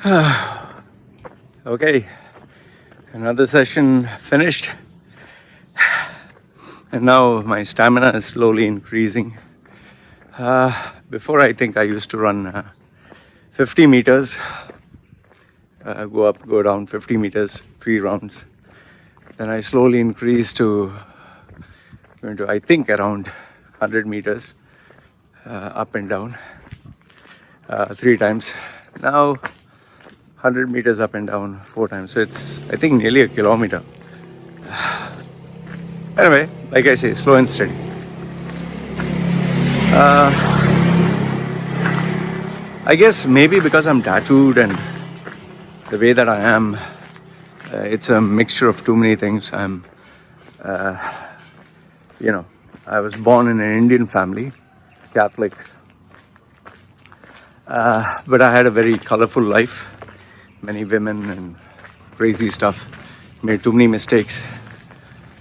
Okay, another session finished, and now my stamina is slowly increasing. Before, I think I used to run 50 meters, go up, go down 50 meters, 3 rounds. Then I slowly increased to I think around 100 meters, up and down, 3 times. Now 100 meters up and down 4 times. So it's, I think, nearly a kilometer. Anyway, like I say, slow and steady. I guess maybe because I'm tattooed and the way that I am, it's a mixture of too many things. I was born in an Indian family, Catholic, but I had a very colorful life. Many women and crazy stuff. Made too many mistakes.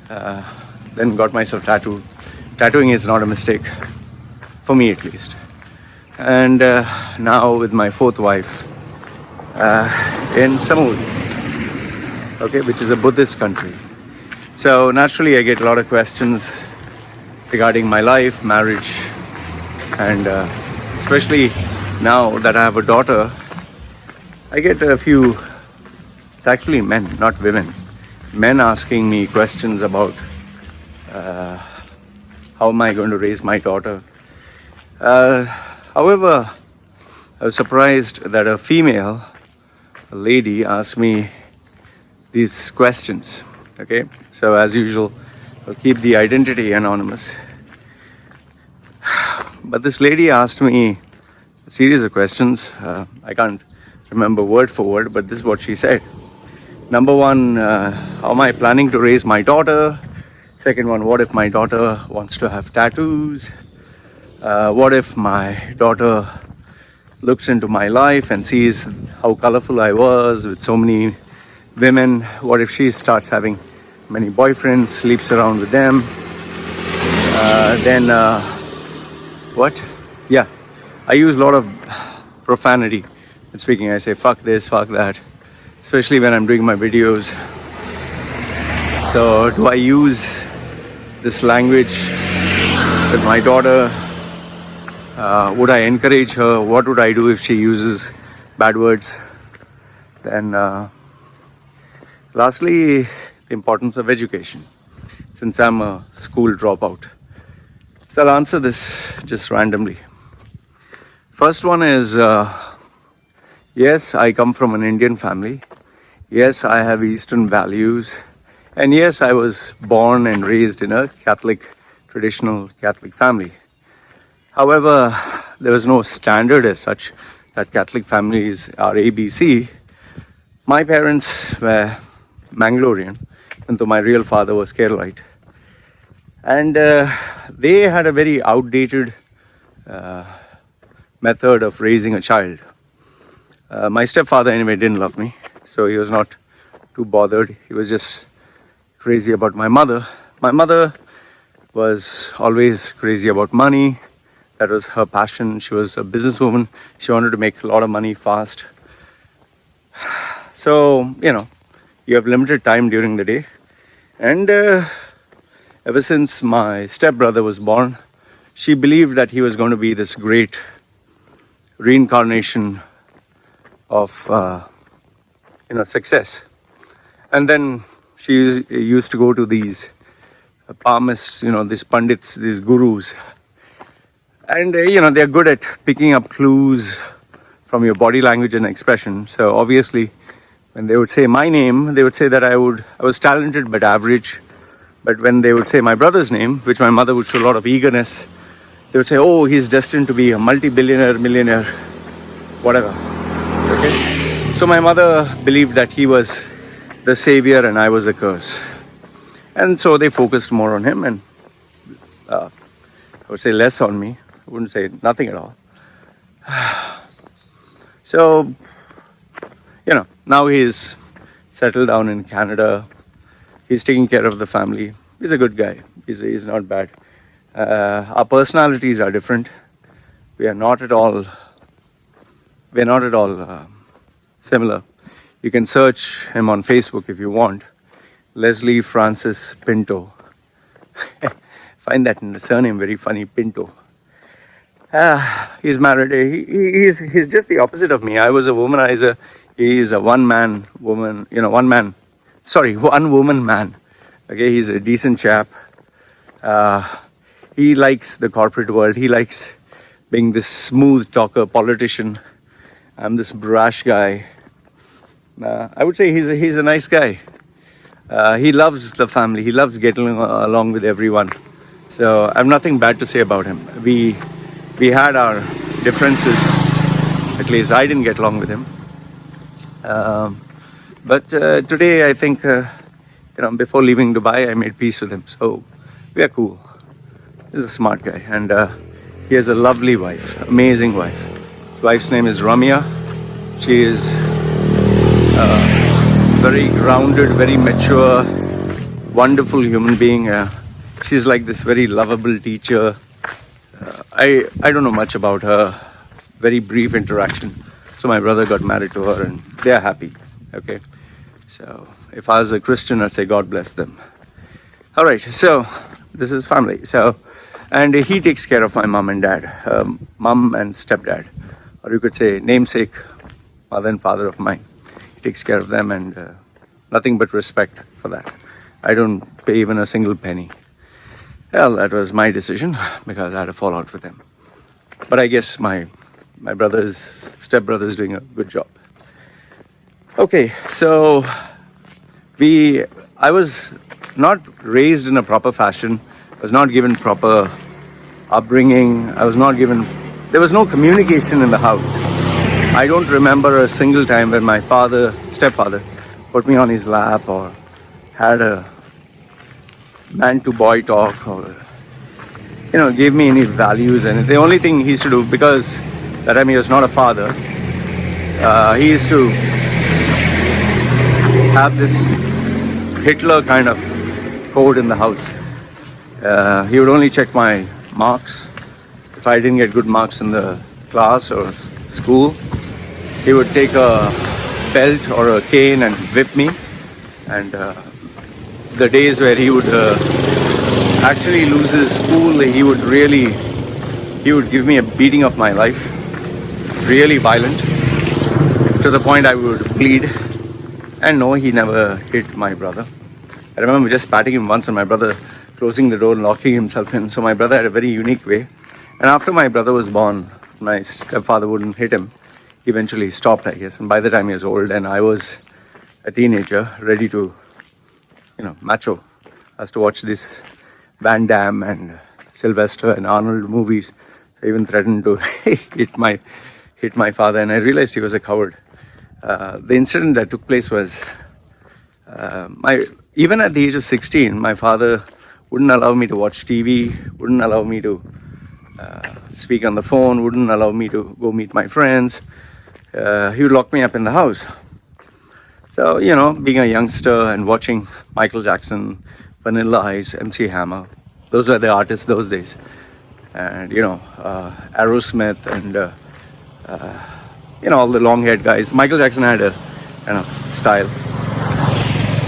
Then got myself tattooed. Tattooing is not a mistake, for me at least. And now with my 4th wife in Samud, okay, which is a Buddhist country. So naturally I get a lot of questions regarding my life, marriage, and especially now that I have a daughter, I get a few, it's actually men, not women, men asking me questions about how am I going to raise my daughter. However, I was surprised that a lady asked me these questions. Okay, so as usual, I'll keep the identity anonymous. But this lady asked me a series of questions. I can't remember word for word, but this is what she said. Number 1, how am I planning to raise my daughter? Second one, what if my daughter wants to have tattoos? What if my daughter looks into my life and sees how colorful I was with so many women? What if she starts having many boyfriends, sleeps around with them? What? Yeah, I use a lot of profanity in speaking. I say fuck this, fuck that, especially when I'm doing my videos. So do I use this language with my daughter? Would I encourage her? What would I do if she uses bad words? Then lastly, the importance of education, since I'm a school dropout. So I'll answer this just randomly. First one is, yes, I come from an Indian family. Yes, I have Eastern values. And yes, I was born and raised in a traditional Catholic family. However, there was no standard as such that Catholic families are ABC. My parents were Mangalorean, and though my real father was Keralite. And they had a very outdated method of raising a child. My stepfather anyway didn't love me, so he was not too bothered. He was just crazy about my mother. My mother was always crazy about money. That was her passion. She was a businesswoman. She wanted to make a lot of money fast. So, you have limited time during the day. And ever since my stepbrother was born, she believed that he was going to be this great reincarnation of success. And then she used to go to these palmists, these pandits, these gurus, and they're good at picking up clues from your body language and expression. So obviously when they would say my name, they would say that I was talented but average. But when they would say my brother's name, which my mother would show a lot of eagerness, they would say, oh, he's destined to be a multi-billionaire, millionaire, whatever. Okay? So my mother believed that he was the savior and I was a curse. And so they focused more on him and I would say less on me. I wouldn't say nothing at all. So, now he's settled down in Canada. He's taking care of the family. He's a good guy. He's not bad. Our personalities are different. We're not at all similar. You can search him on Facebook if you want. Leslie Francis Pinto. Find that in the surname very funny, Pinto. He's married. He's just the opposite of me. I was a womanizer. He's a one woman man. One woman man. Okay, he's a decent chap. He likes the corporate world. He likes being this smooth talker, politician. I'm this brash guy. I would say he's a nice guy. He loves the family. He loves getting along with everyone. So I have nothing bad to say about him. We had our differences. At least I didn't get along with him. But today I think, before leaving Dubai, I made peace with him. So we are cool. He's a smart guy. And he has a lovely wife, amazing wife. His wife's name is Ramya. She is very grounded, very mature, wonderful human being. She's like this very lovable teacher. I don't know much about her. Very brief interaction. So my brother got married to her and they are happy. Okay. So if I was a Christian, I'd say God bless them. All right. So this is family. And he takes care of my mom and dad, mom and stepdad, or you could say namesake, mother and father of mine. He takes care of them and nothing but respect for that. I don't pay even a single penny. Well, that was my decision because I had a fallout with him. But I guess my stepbrother is doing a good job. Okay, so I was not raised in a proper fashion. I was not given proper upbringing. There was no communication in the house. I don't remember a single time when my stepfather, put me on his lap or had a man to boy talk or, gave me any values. And the only thing he used to do, because that time he was not a father, he used to have this Hitler kind of code in the house. He would only check my marks. If I didn't get good marks in the class or school, he would take a belt or a cane and whip me. And the days where he would actually lose his school, he would give me a beating of my life. Really violent, to the point I would bleed. And no, he never hit my brother. I remember just patting him once and my brother closing the door and locking himself in. So my brother had a very unique way. And after my brother was born, my stepfather wouldn't hit him. He eventually stopped, I guess. And by the time he was old and I was a teenager, ready to, macho, as to watch this Van Damme and Sylvester and Arnold movies. So I even threatened to hit my father, and I realized he was a coward. The incident that took place was, even at the age of 16, my father wouldn't allow me to watch TV, wouldn't allow me to speak on the phone, wouldn't allow me to go meet my friends. He would lock me up in the house. So, being a youngster and watching Michael Jackson, Vanilla Ice, MC Hammer, those were the artists those days. And, Aerosmith and, all the long-haired guys. Michael Jackson had a kind of style.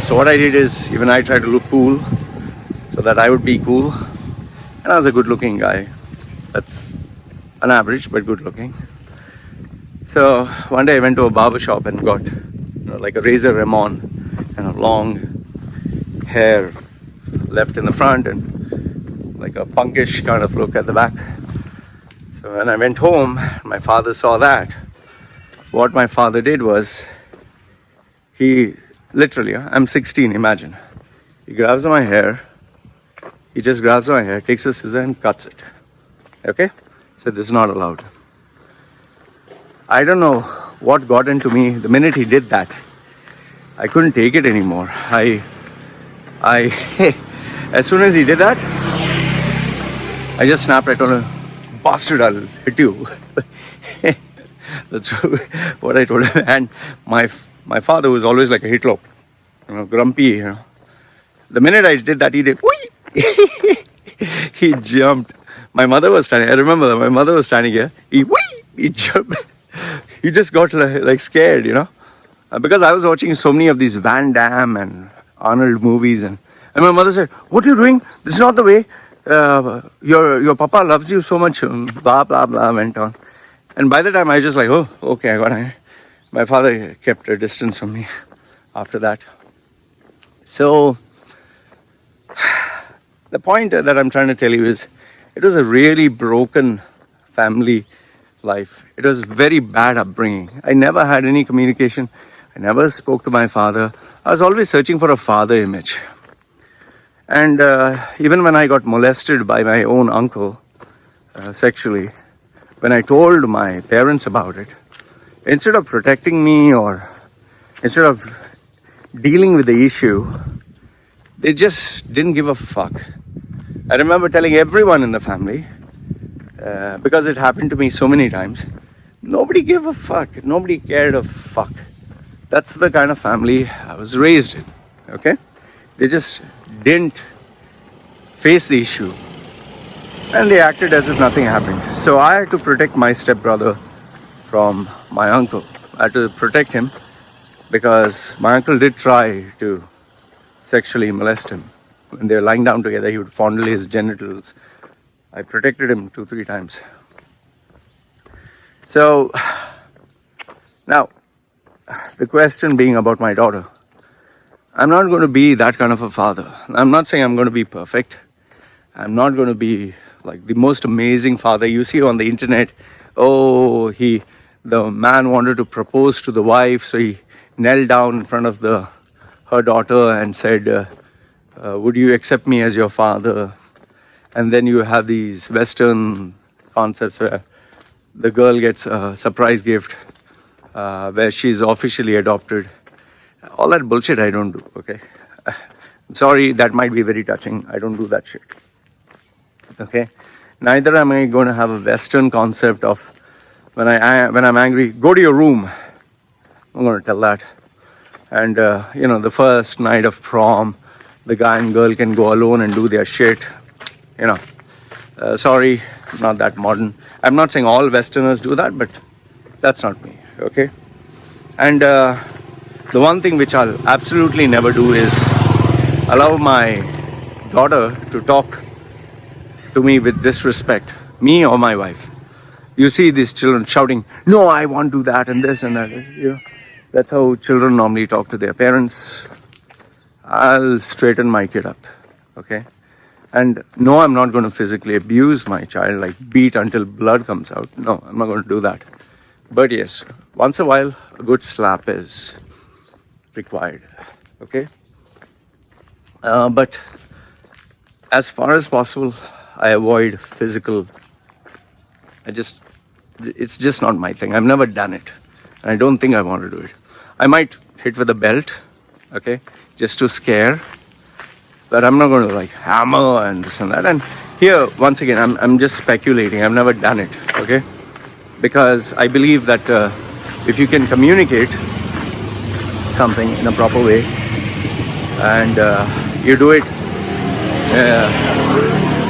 So what I did is, even I tried to look cool so that I would be cool. And I was a good-looking guy. That's an average, but good-looking. So one day I went to a barber shop and got, like a razor Ramon, long hair left in the front and like a punkish kind of look at the back. So when I went home, my father saw that. What my father did was, he literally, I'm 16, imagine. He grabs my hair, takes a scissor and cuts it. Okay? So this is not allowed. I don't know what got into me the minute he did that. I couldn't take it anymore. As soon as he did that, I just snapped. I told him, "Bastard, I'll hit you." That's what I told him. And my father was always like a Hitler, grumpy. The minute I did that, he did. He jumped. My mother was standing. I remember that my mother was standing here. He jumped. He just got like scared, Because I was watching so many of these Van Damme and Arnold movies, and my mother said, "What are you doing? This is not the way. Your papa loves you so much." Blah blah blah went on, and by the time I was just like, "Oh, okay, I got it." My father kept a distance from me after that. So the point that I'm trying to tell you is, it was a really broken family life. It was very bad upbringing. I never had any communication. I never spoke to my father. I was always searching for a father image. And even when I got molested by my own uncle sexually, when I told my parents about it, instead of protecting me or instead of dealing with the issue, they just didn't give a fuck. I remember telling everyone in the family, because it happened to me so many times, nobody gave a fuck. Nobody cared a fuck. That's the kind of family I was raised in, okay? They just didn't face the issue. And they acted as if nothing happened. So I had to protect my stepbrother from my uncle. I had to protect him because my uncle did try to sexually molest him. When they were lying down together, he would fondle his genitals. I protected him 2-3 times. So now, the question being about my daughter, I'm not going to be that kind of a father. I'm not saying I'm going to be perfect. I'm not going to be like the most amazing father you see on the internet. Oh, the man wanted to propose to the wife, so he knelt down in front of her daughter and said, would you accept me as your father? And then you have these Western concepts where the girl gets a surprise gift where she's officially adopted. All that bullshit I don't do, okay? I'm sorry, that might be very touching. I don't do that shit, okay? Neither am I going to have a Western concept of when I'm angry, go to your room. I'm going to tell that. And, the first night of prom, the guy and girl can go alone and do their shit. Sorry, not that modern. I'm not saying all Westerners do that, but that's not me, okay? And the one thing which I'll absolutely never do is allow my daughter to talk to me with disrespect, me or my wife. You see these children shouting, "No, I won't do that," and this and that. That's how children normally talk to their parents. I'll straighten my kid up, okay? And no, I'm not going to physically abuse my child, like beat until blood comes out. No, I'm not going to do that. But yes, once in a while, a good slap is required, okay? But as far as possible, I avoid physical. It's just not my thing. I've never done it. And I don't think I want to do it. I might hit with a belt, okay, just to scare. But I'm not going to like hammer and this and that. And here, once again, I'm just speculating. I've never done it, okay? Because I believe that if you can communicate something in a proper way and you do it,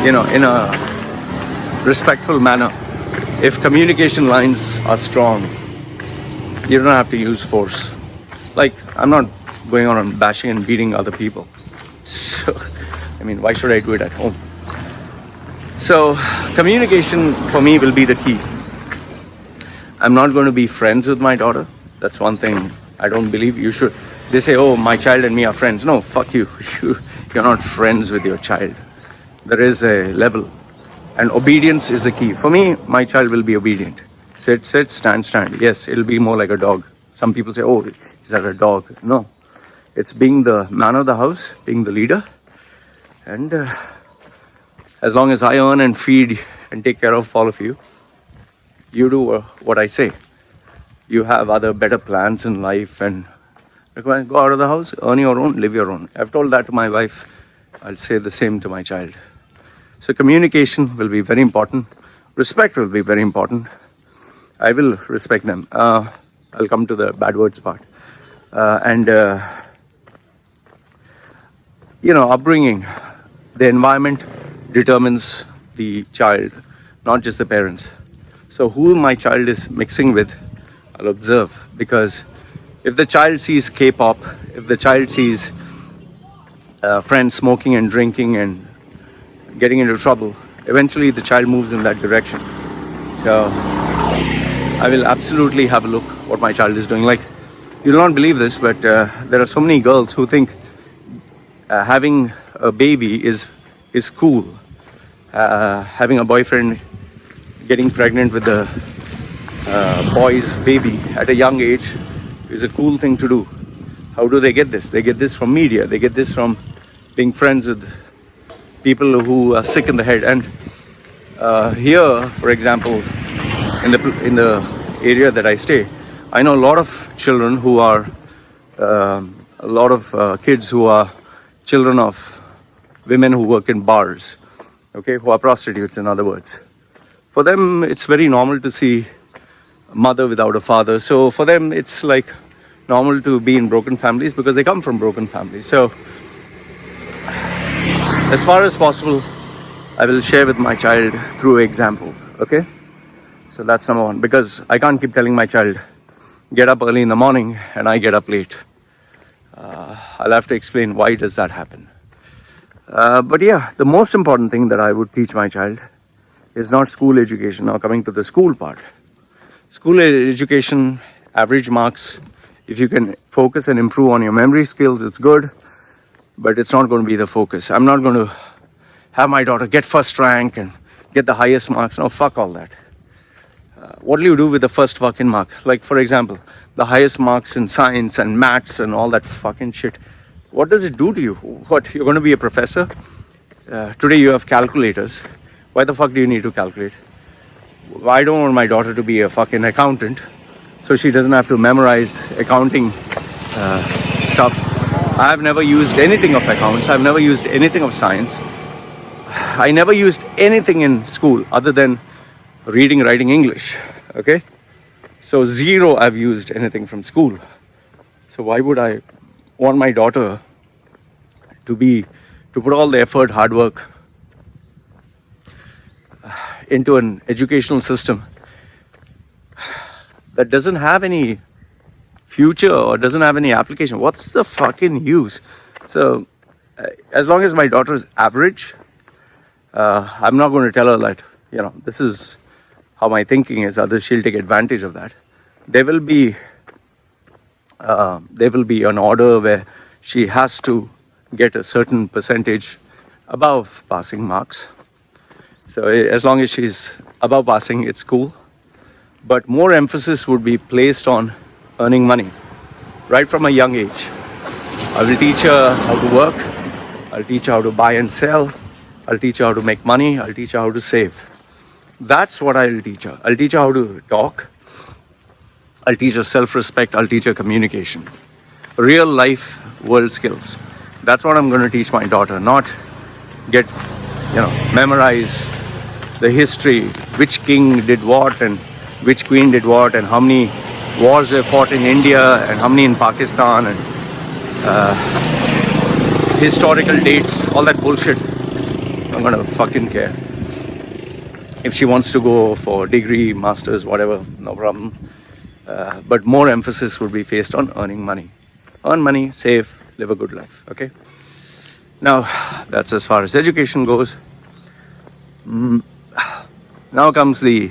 in a respectful manner, if communication lines are strong, you don't have to use force. Like, I'm not going on and bashing and beating other people. So, why should I do it at home? So, communication for me will be the key. I'm not going to be friends with my daughter. That's one thing I don't believe you should. They say, oh, my child and me are friends. No, fuck you. You're not friends with your child. There is a level. And obedience is the key. For me, my child will be obedient. Sit, stand. Yes, it'll be more like a dog. Some people say, oh, is that a dog? No. It's being the man of the house, being the leader. And as long as I earn and feed and take care of all of you, you do what I say. You have other better plans in life and go out of the house, earn your own, live your own. I've told that to my wife. I'll say the same to my child. So communication will be very important. Respect will be very important. I will respect them. I'll come to the bad words part. Upbringing, the environment determines the child, not just the parents. So who my child is mixing with, I'll observe, because If the child sees K-pop, if the child sees friends smoking and drinking and getting into trouble, eventually the child moves in that direction. So I will absolutely have a look what my child is doing. Like, you will not believe this, but there are so many girls who think having a baby is cool. Having a boyfriend, getting pregnant with the boy's baby at a young age is a cool thing to do. How do they get this? They get this from media. They get this from being friends with people who are sick in the head. And here, for example, in the area that I stay, I know a lot of children who are a lot of kids who are children of women who work in bars, okay, who are prostitutes, in other words. For them, it's very normal to see a mother without a father. So for them, it's like normal to be in broken families because they come from broken families. So as far as possible, I will share with my child through examples, okay? So that's number one, because I can't keep telling my child, get up early in the morning and I get up late. I'll have to explain why does that happen. But yeah, the most important thing that I would teach my child is not school education. Now coming to the school part. School education, average marks, if you can focus and improve on your memory skills, it's good, but it's not going to be the focus. I'm not going to have my daughter get first rank and get the highest marks. No, fuck all that. What do you do with the first fucking mark? Like, for example, the highest marks in science and maths and all that fucking shit. What does it do to you? What, you're going to be a professor? Today you have calculators. Why the fuck do you need to calculate? I don't want my daughter to be a fucking accountant, so she doesn't have to memorize accounting stuff. I've never used anything of accounts. I've never used anything of science. I never used anything in school other than reading, writing English, okay? So zero I've used anything from school. So why would I want my daughter to put all the effort, hard work into an educational system that doesn't have any future or doesn't have any application? What's the fucking use? So as long as my daughter is average, I'm not going to tell her that, this is how my thinking is, others she'll take advantage of that. There will be an order where she has to get a certain percentage above passing marks. So as long as she's above passing, it's cool. But more emphasis would be placed on earning money right from a young age. I will teach her how to work. I'll teach her how to buy and sell. I'll teach her how to make money. I'll teach her how to save. That's what I'll teach her. I'll teach her how to talk. I'll teach her self-respect. I'll teach her communication. Real life world skills. That's what I'm going to teach my daughter. Not get, memorize the history, which king did what and which queen did what and how many wars they fought in India and how many in Pakistan and historical dates, all that bullshit. I'm gonna fucking care. If she wants to go for degree, masters, whatever, no problem. But more emphasis would be placed on earning money. Earn money, save, live a good life, okay? Now, that's as far as education goes. Now comes the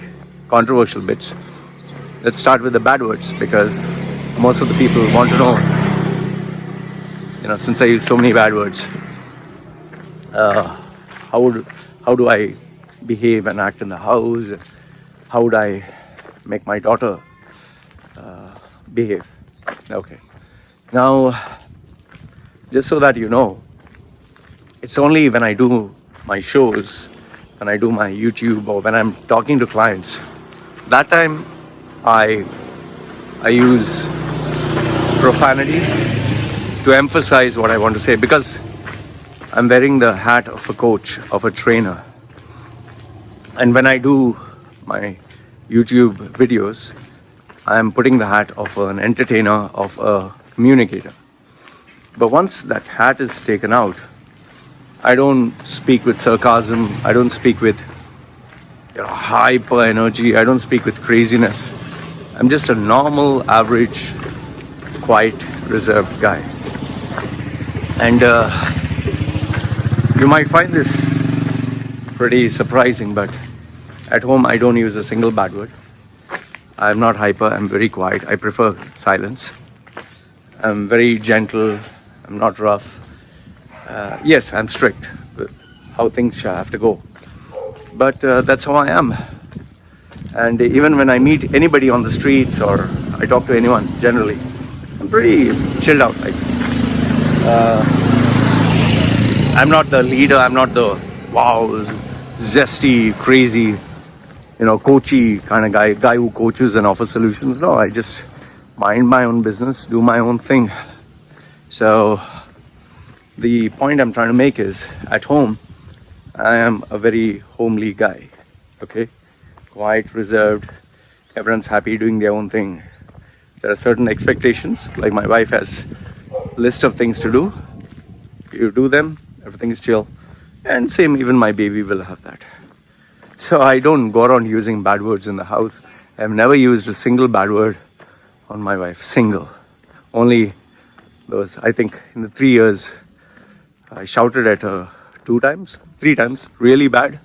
controversial bits. Let's start with the bad words, because most of the people want to know, since I use so many bad words, how do I behave and act in the house? How would I make my daughter behave? Okay. Now, just so that you know, it's only when I do my shows, when I do my YouTube, or when I'm talking to clients, that time I use profanity to emphasize what I want to say, because I'm wearing the hat of a coach, of a trainer. And when I do my YouTube videos, I'm putting the hat of an entertainer, of a communicator. But once that hat is taken out, I don't speak with sarcasm. I don't speak with hyper energy. I don't speak with craziness. I'm just a normal, average, quiet, reserved guy. And you might find this pretty surprising, but at home I don't use a single bad word. I'm not hyper, I'm very quiet. I prefer silence. I'm very gentle, I'm not rough. Yes, I'm strict with how things shall have to go. But that's how I am. And even when I meet anybody on the streets or I talk to anyone generally, I'm pretty chilled out. Like, I'm not the leader, I'm not the wow, zesty, crazy, coachy kind of guy who coaches and offers solutions. No, I just mind my own business, do my own thing. So the point I'm trying to make is, at home, I am a very homely guy, okay? Quiet, reserved, everyone's happy doing their own thing. There are certain expectations, like my wife has a list of things to do. You do them, everything is chill. And same, even my baby will have that. So I don't go around using bad words in the house. I've never used a single bad word on my wife, single. Only those, I think in the 3 years, I shouted at her 3 times, really bad.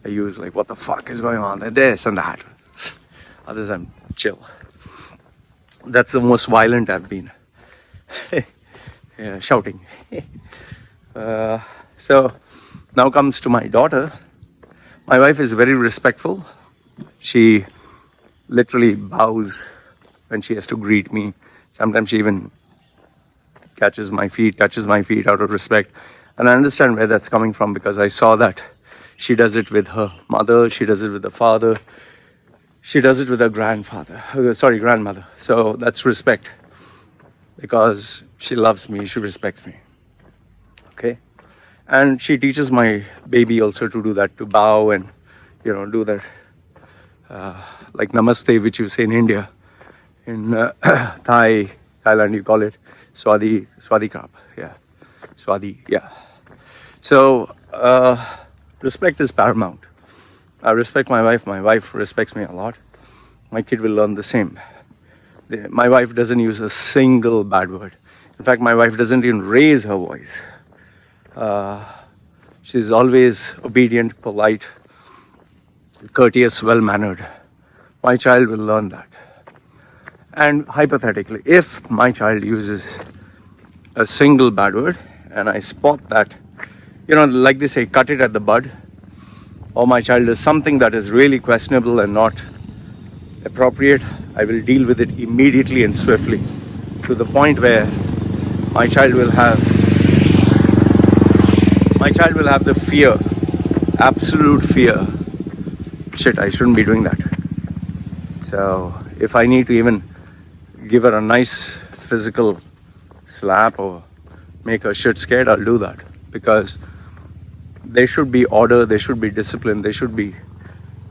I use like, what the fuck is going on, this and that. Others I'm chill. That's the most violent I've been. Yeah, shouting. So now comes to my daughter. My wife is very respectful. She literally bows when she has to greet me. Sometimes she even touches my feet out of respect. And I understand where that's coming from, because I saw that she does it with her mother, she does it with the father, she does it with her grandmother. So that's respect, because she loves me, she respects me. Okay? And she teaches my baby also to do that, to bow and, do that, like namaste, which you say in India. In Thailand, you call it Swadi Krap. Yeah. Swadi, yeah. So, respect is paramount. I respect my wife respects me a lot. My kid will learn the same. My wife doesn't use a single bad word. In fact, my wife doesn't even raise her voice. She's always obedient, polite, courteous, well-mannered. My child will learn that. And hypothetically, if my child uses a single bad word and I spot that, like they say, cut it at the bud, or my child does something that is really questionable and not appropriate, I will deal with it immediately and swiftly, to the point where my child will have the fear, absolute fear. Shit, I shouldn't be doing that. So if I need to even give her a nice physical slap or make her shit scared, I'll do that. Because there should be order, there should be discipline, there should be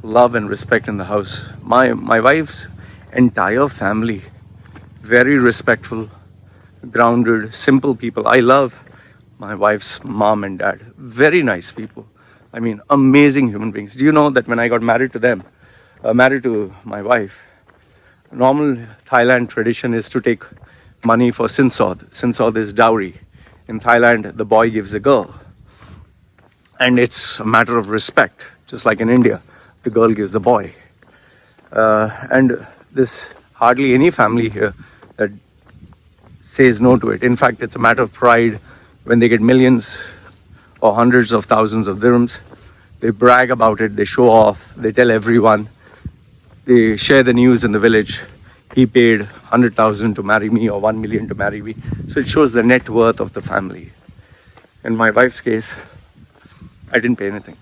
love and respect in the house. My wife's entire family, very respectful, grounded, simple people. I love my wife's mom and dad. Very nice people. I mean, amazing human beings. Do you know that when I got married to my wife, normal Thailand tradition is to take money for sinsod. Sinsod is dowry. In Thailand, the boy gives the girl. And it's a matter of respect, just like in India, the girl gives the boy. And there's hardly any family here that says no to it. In fact, it's a matter of pride when they get millions or hundreds of thousands of dirhams. They brag about it, they show off, they tell everyone. They share the news in the village. He paid 100,000 to marry me, or 1 million to marry me. So it shows the net worth of the family. In my wife's case, I didn't pay anything.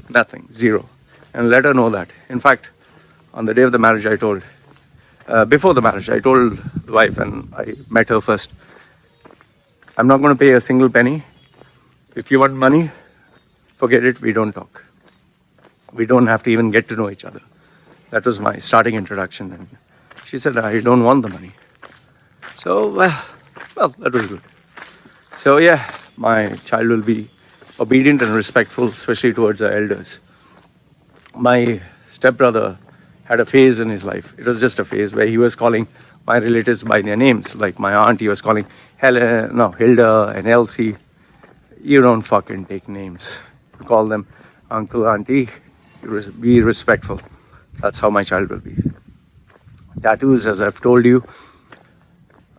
Nothing. Zero. And let her know that. In fact, on the day of the marriage, before the marriage, I told the wife, and I met her first, I'm not going to pay a single penny. If you want money, forget it, we don't talk. We don't have to even get to know each other. That was my starting introduction. And she said, I don't want the money. So, well, that was good. So yeah, my child will be obedient and respectful, especially towards our elders. My stepbrother had a phase in his life. It was just a phase where he was calling my relatives by their names. Like my aunt, he was calling Hilda and Elsie. You don't fucking take names. You call them uncle, auntie. Be respectful. That's how my child will be. Tattoos, as I've told you,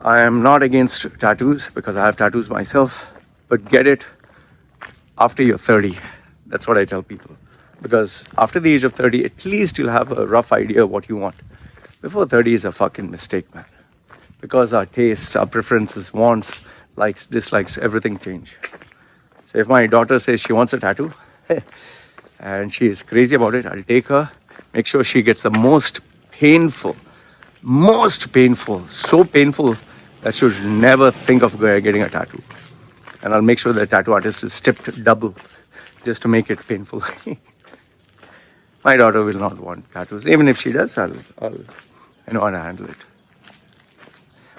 I am not against tattoos because I have tattoos myself, but get it after you're 30. That's what I tell people. Because after the age of 30, at least you'll have a rough idea of what you want. Before 30 is a fucking mistake, man. Because our tastes, our preferences, wants, likes, dislikes, everything change. So if my daughter says she wants a tattoo, and she is crazy about it, I'll take her, make sure she gets the most painful, so painful that she would never think of getting a tattoo. And I'll make sure the tattoo artist is tipped double just to make it painful. My daughter will not want tattoos. Even if she does, I know how to handle it.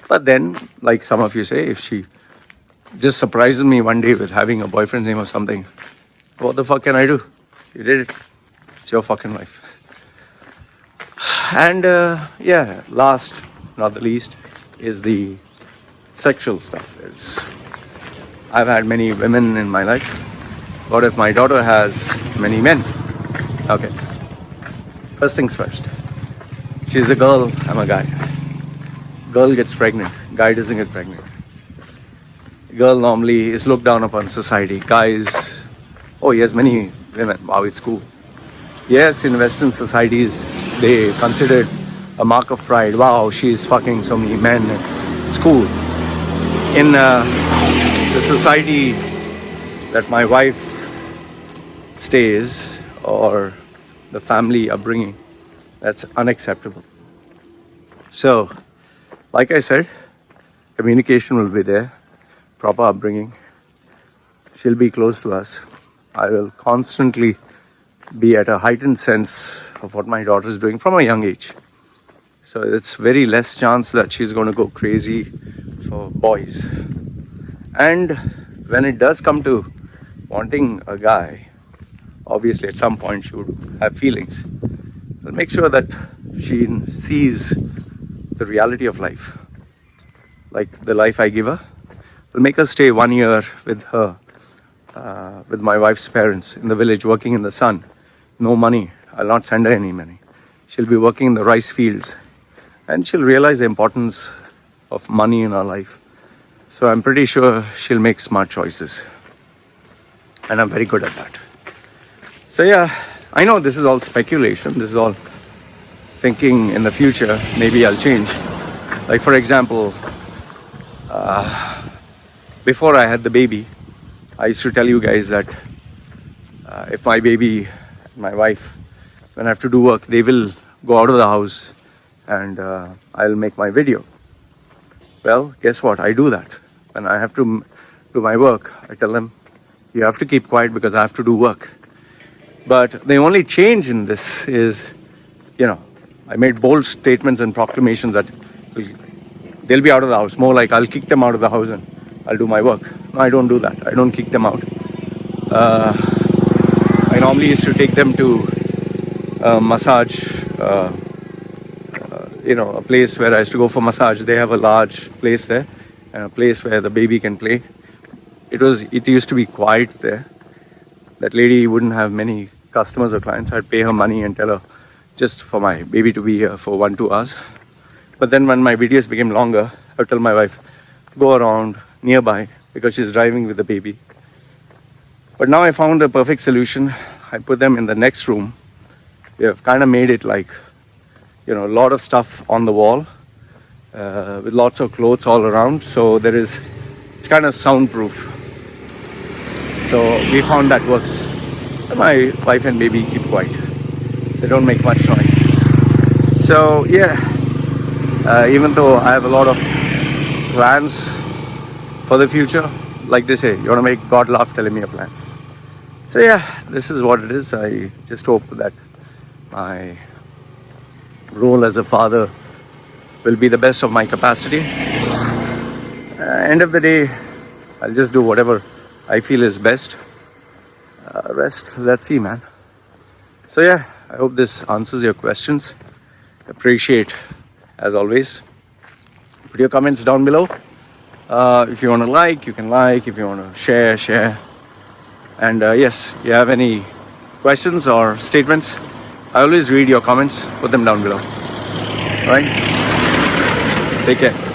But then, like some of you say, if she just surprises me one day with having a boyfriend's name or something, what the fuck can I do? You did it. It's your fucking life. And last, not the least, is the sexual stuff. I've had many women in my life. What if my daughter has many men? Okay. First things first. She's a girl, I'm a guy. Girl gets pregnant, guy doesn't get pregnant. Girl normally is looked down upon society. Guys, oh, he has many women. Wow, it's cool. Yes, in Western societies, they consider it a mark of pride. Wow, she's fucking so many men. It's cool. In the society that my wife stays, or the family upbringing, that's unacceptable. So, like I said, communication will be there, proper upbringing. She'll be close to us. I will constantly be at a heightened sense of what my daughter is doing from a young age. So it's very less chance that she's going to go crazy for boys. And when it does come to wanting a guy, obviously at some point she would have feelings. I'll make sure that she sees the reality of life, like the life I give her. I'll make her stay 1 year with her, with my wife's parents in the village, working in the sun. No money. I'll not send her any money. She'll be working in the rice fields, and she'll realize the importance of money in her life. So I'm pretty sure she'll make smart choices, and I'm very good at that. So yeah, I know this is all speculation. This is all thinking in the future. Maybe I'll change. Like for example, before I had the baby, I used to tell you guys that if my baby, my wife, when I have to do work, they will go out of the house and I'll make my video. Well, guess what? I do that. When I have to do my work, I tell them, you have to keep quiet because I have to do work. But the only change in this is, I made bold statements and proclamations that they'll be out of the house. More like I'll kick them out of the house and I'll do my work. No, I don't do that. I don't kick them out. I normally used to take them to a massage, a place where I used to go for massage. They have a large place there, and a place where the baby can play. It used to be quiet there. That lady wouldn't have many customers or clients. I'd pay her money and tell her just for my baby to be here for 1-2 hours. But then when my videos became longer, I would tell my wife, go around nearby because she's driving with the baby. But now I found a perfect solution. I put them in the next room. We have kind of made it like, a lot of stuff on the wall with lots of clothes all around. So it's kind of soundproof. So we found that works. And my wife and baby keep quiet. They don't make much noise. So yeah, even though I have a lot of plans for the future, like they say, you want to make God laugh, tell him your plans. So yeah, this is what it is. I just hope that my role as a father will be the best of my capacity. End of the day, I'll just do whatever I feel is best. Rest, let's see, man. So yeah, I hope this answers your questions. Appreciate, as always. Put your comments down below. If you want to like, you can like. If you want to share, share. And yes, you have any questions or statements, I always read your comments. Put them down below. All right? Take care.